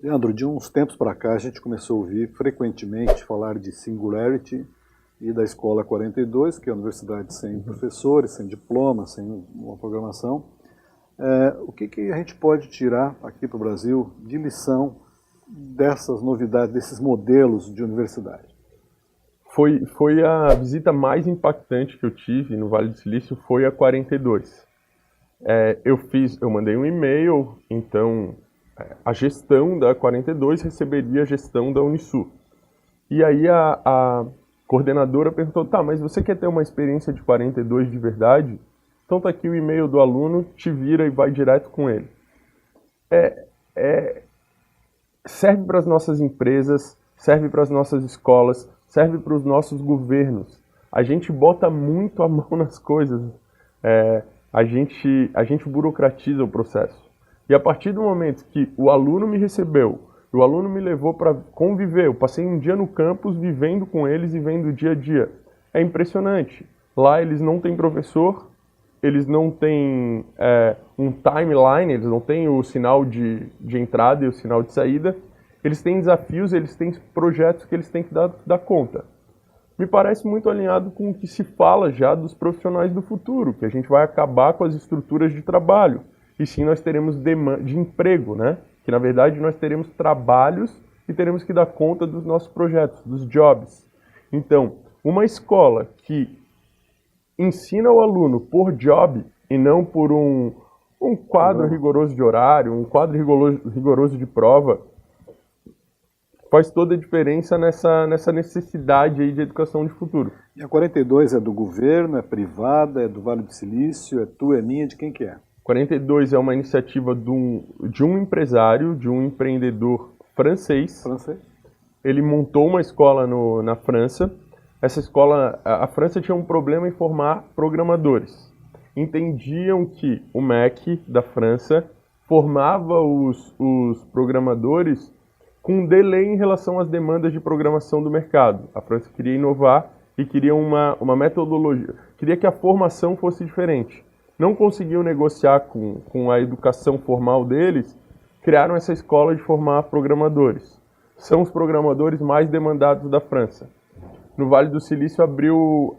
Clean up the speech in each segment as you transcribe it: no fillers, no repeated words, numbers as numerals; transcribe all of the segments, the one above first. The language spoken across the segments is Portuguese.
Leandro, de uns tempos para cá a gente começou a ouvir frequentemente falar de Singularity e da Escola 42, que é a universidade sem professores, sem diploma, sem uma programação. O que a gente pode tirar aqui para o Brasil de lição dessas novidades, desses modelos de universidade? Foi a visita mais impactante que eu tive no Vale do Silício, foi a 42. Eu mandei um e-mail, então a gestão da 42 receberia a gestão da Unisul. E aí a coordenadora perguntou, tá, mas você quer ter uma experiência de 42 de verdade? Então tá aqui o e-mail do aluno, te vira e vai direto com ele. Serve para as nossas empresas, serve para as nossas escolas, serve para os nossos governos. A gente bota muito a mão nas coisas, a gente burocratiza o processo. E a partir do momento que o aluno me recebeu, o aluno me levou para conviver, eu passei um dia no campus vivendo com eles e vendo o dia a dia. É impressionante. Lá eles não têm professor, eles não têm um timeline, eles não têm o sinal de entrada e o sinal de saída. Eles têm desafios, eles têm projetos que eles têm que dar conta. Me parece muito alinhado com o que se fala já dos profissionais do futuro, que a gente vai acabar com as estruturas de trabalho. E sim, nós teremos demanda de emprego, né? Que na verdade nós teremos trabalhos e teremos que dar conta dos nossos projetos, dos jobs. Então, uma escola que ensina o aluno por job e não por um quadro rigoroso de horário, um quadro rigoroso de prova, faz toda a diferença nessa necessidade aí de educação de futuro. E a 42 é do governo, é privada, é do Vale do Silício, é tua, é minha, de quem que é? 42 é uma iniciativa de um empresário, de um empreendedor francês. Ele montou uma escola na França. Essa escola, a França tinha um problema em formar programadores. Entendiam que o MEC da França formava os programadores com um delay em relação às demandas de programação do mercado. A França queria inovar e queria uma metodologia, queria que a formação fosse diferente. Não conseguiam negociar com a educação formal deles, criaram essa escola de formar programadores. São os programadores mais demandados da França. No Vale do Silício abriu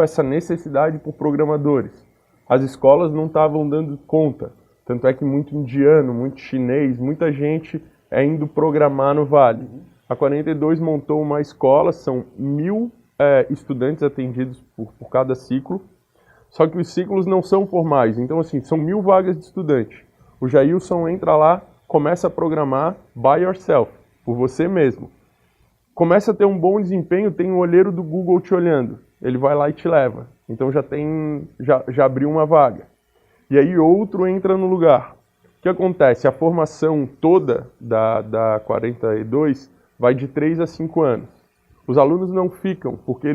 essa necessidade por programadores. As escolas não estavam dando conta, tanto é que muito indiano, muito chinês, muita gente indo programar no Vale. A 42 montou uma escola, são 1.000 estudantes atendidos por cada ciclo, só que os ciclos não são formais, então assim, são 1.000 vagas de estudante. O Jailson entra lá, começa a programar by yourself, por você mesmo. Começa a ter um bom desempenho, tem um olheiro do Google te olhando. Ele vai lá e te leva. Então já abriu uma vaga. E aí outro entra no lugar. O que acontece? A formação toda da 42 vai de 3 a 5 anos. Os alunos não ficam, porque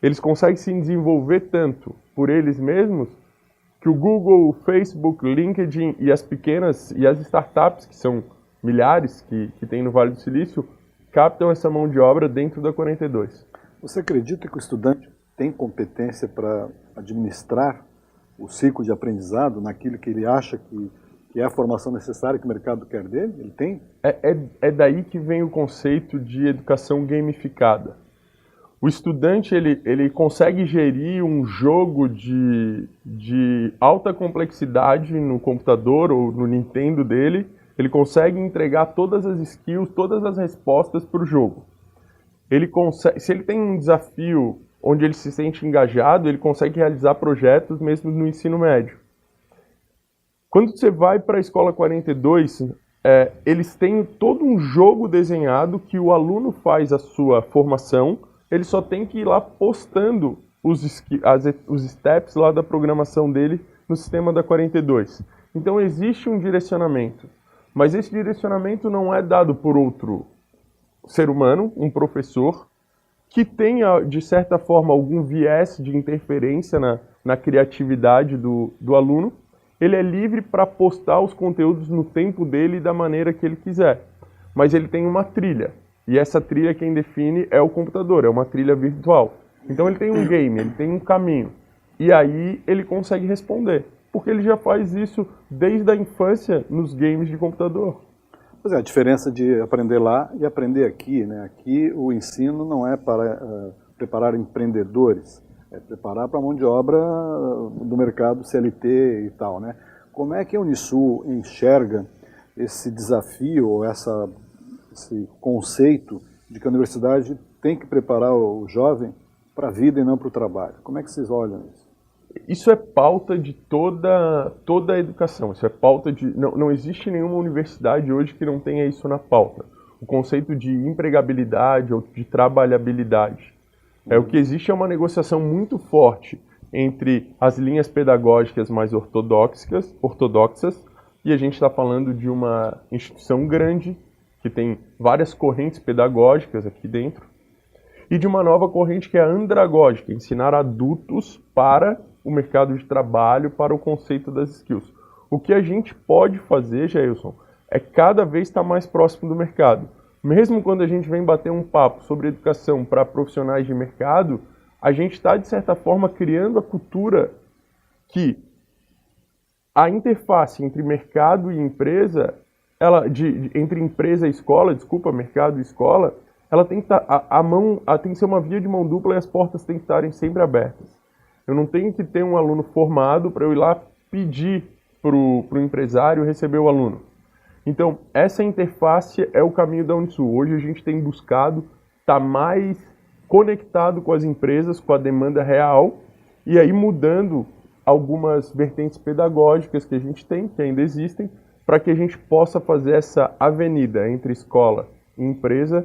eles conseguem se desenvolver tanto por eles mesmos, que o Google, o Facebook, o LinkedIn e as startups, que são milhares que tem no Vale do Silício, captam essa mão de obra dentro da 42. Você acredita que o estudante tem competência para administrar o ciclo de aprendizado naquilo que ele acha que é a formação necessária que o mercado quer dele? Ele tem? É daí que vem o conceito de educação gamificada. O estudante ele consegue gerir um jogo de alta complexidade no computador ou no Nintendo dele. Ele consegue entregar todas as skills, todas as respostas para o jogo. Se ele tem um desafio onde ele se sente engajado, ele consegue realizar projetos mesmo no ensino médio. Quando você vai para a Escola 42, eles têm todo um jogo desenhado que o aluno faz a sua formação, ele só tem que ir lá postando os steps lá da programação dele no sistema da 42. Então existe um direcionamento. Mas esse direcionamento não é dado por outro ser humano, um professor, que tenha, de certa forma, algum viés de interferência na criatividade do aluno. Ele é livre para postar os conteúdos no tempo dele e da maneira que ele quiser. Mas ele tem uma trilha. E essa trilha quem define é o computador, é uma trilha virtual. Então ele tem um game, ele tem um caminho. E aí ele consegue responder. Porque ele já faz isso desde a infância nos games de computador. Pois é, a diferença de aprender lá e aprender aqui, né? Aqui o ensino não é para preparar empreendedores, é preparar para a mão de obra do mercado CLT e tal, né? Como é que a Unisul enxerga esse desafio, ou esse conceito de que a universidade tem que preparar o jovem para a vida e não para o trabalho? Como é que vocês olham isso? Isso é pauta de toda a educação. Isso é pauta de... Não existe nenhuma universidade hoje que não tenha isso na pauta. O conceito de empregabilidade ou de trabalhabilidade. O que existe é uma negociação muito forte entre as linhas pedagógicas mais ortodoxas, e a gente está falando de uma instituição grande, que tem várias correntes pedagógicas aqui dentro, e de uma nova corrente que é a andragógica, ensinar adultos para o mercado de trabalho, para o conceito das skills. O que a gente pode fazer, Jailson, é cada vez estar mais próximo do mercado. Mesmo quando a gente vem bater um papo sobre educação para profissionais de mercado, a gente está, de certa forma, criando a cultura que a interface entre mercado e empresa, entre empresa e escola, mercado e escola, ela tem que tem que ser uma via de mão dupla e as portas têm que estarem sempre abertas. Eu não tenho que ter um aluno formado para eu ir lá pedir para o empresário receber o aluno. Então, essa interface é o caminho da Unisul. Hoje a gente tem buscado estar mais conectado com as empresas, com a demanda real, e aí mudando algumas vertentes pedagógicas que a gente tem, que ainda existem, para que a gente possa fazer essa avenida entre escola e empresa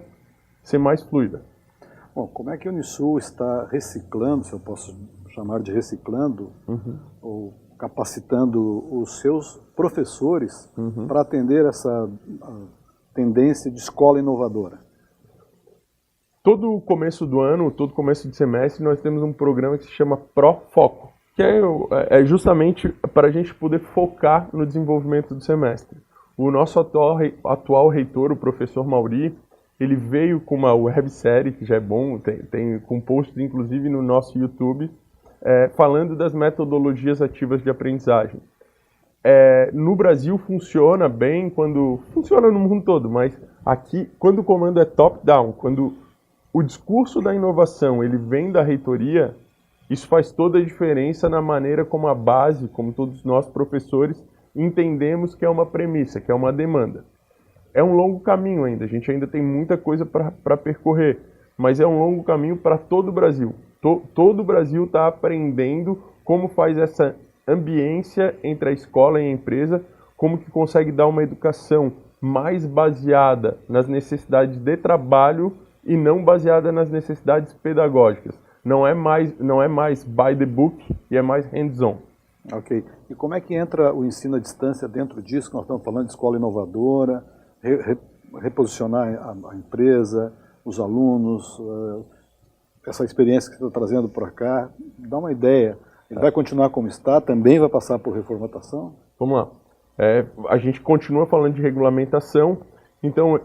ser mais fluida. Bom, como é que a Unisul está reciclando, se eu posso chamar de reciclando, ou capacitando os seus professores para atender essa tendência de escola inovadora? Todo começo do ano, todo começo de semestre, nós temos um programa que se chama ProFoco, que é justamente para a gente poder focar no desenvolvimento do semestre. O nosso atual reitor, o professor Mauri, ele veio com uma websérie, que já é bom, tem com posts inclusive no nosso YouTube, falando das metodologias ativas de aprendizagem. No Brasil funciona bem funciona no mundo todo, mas aqui, quando o comando é top-down, quando o discurso da inovação ele vem da reitoria, isso faz toda a diferença na maneira como a base, como todos nós professores, entendemos que é uma premissa, que é uma demanda. É um longo caminho ainda, a gente ainda tem muita coisa para percorrer, mas é um longo caminho para todo o Brasil. Todo o Brasil está aprendendo como faz essa ambiência entre a escola e a empresa, como que consegue dar uma educação mais baseada nas necessidades de trabalho e não baseada nas necessidades pedagógicas. Não é mais by the book e é mais hands-on. Ok. E como é que entra o ensino à distância dentro disso? Nós estamos falando de escola inovadora, reposicionar a empresa, os alunos, essa experiência que você está trazendo para cá. Dá uma ideia. Ele vai continuar como está? Também vai passar por reformatação? Vamos lá. A gente continua falando de regulamentação. Então,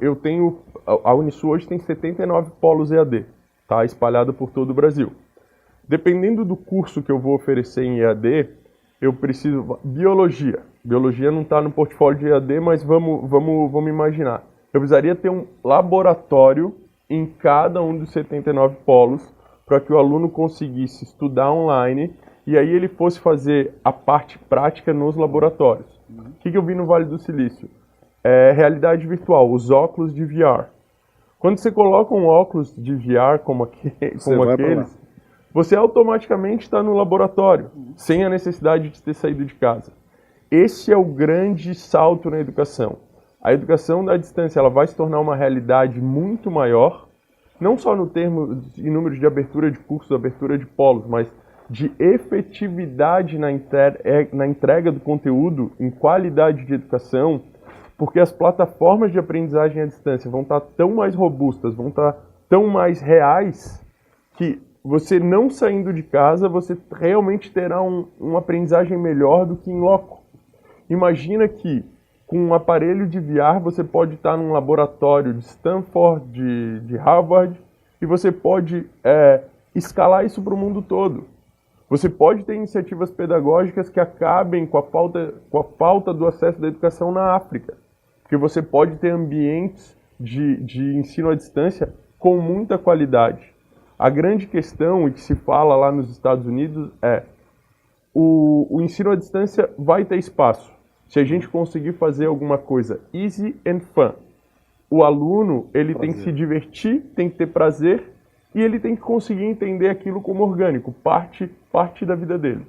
a Unisul hoje tem 79 polos EAD, tá, espalhado por todo o Brasil. Dependendo do curso que eu vou oferecer em EAD, eu preciso... Biologia. Biologia não está no portfólio de EAD, mas vamos imaginar. Eu precisaria ter um laboratório em cada um dos 79 polos para que o aluno conseguisse estudar online e aí ele fosse fazer a parte prática nos laboratórios. O que eu vi no Vale do Silício? Realidade virtual, os óculos de VR. Quando você coloca um óculos de VR como aqueles, você automaticamente está no laboratório, sem a necessidade de ter saído de casa. Esse é o grande salto na educação. A educação da distância ela vai se tornar uma realidade muito maior, não só no termo de números de abertura de cursos, abertura de polos, mas de efetividade na entrega do conteúdo, em qualidade de educação, porque as plataformas de aprendizagem à distância vão estar tão mais robustas, vão estar tão mais reais, que você não saindo de casa, você realmente terá uma aprendizagem melhor do que em loco. Imagina que com um aparelho de VR você pode estar num laboratório de Stanford, de Harvard, e você pode escalar isso para o mundo todo. Você pode ter iniciativas pedagógicas que acabem com a falta do acesso da educação na África. porque você pode ter ambientes de ensino à distância com muita qualidade. A grande questão, e que se fala lá nos Estados Unidos, é o ensino à distância vai ter espaço. Se a gente conseguir fazer alguma coisa easy and fun, o aluno ele tem que se divertir, tem que ter prazer e ele tem que conseguir entender aquilo como orgânico, parte da vida dele.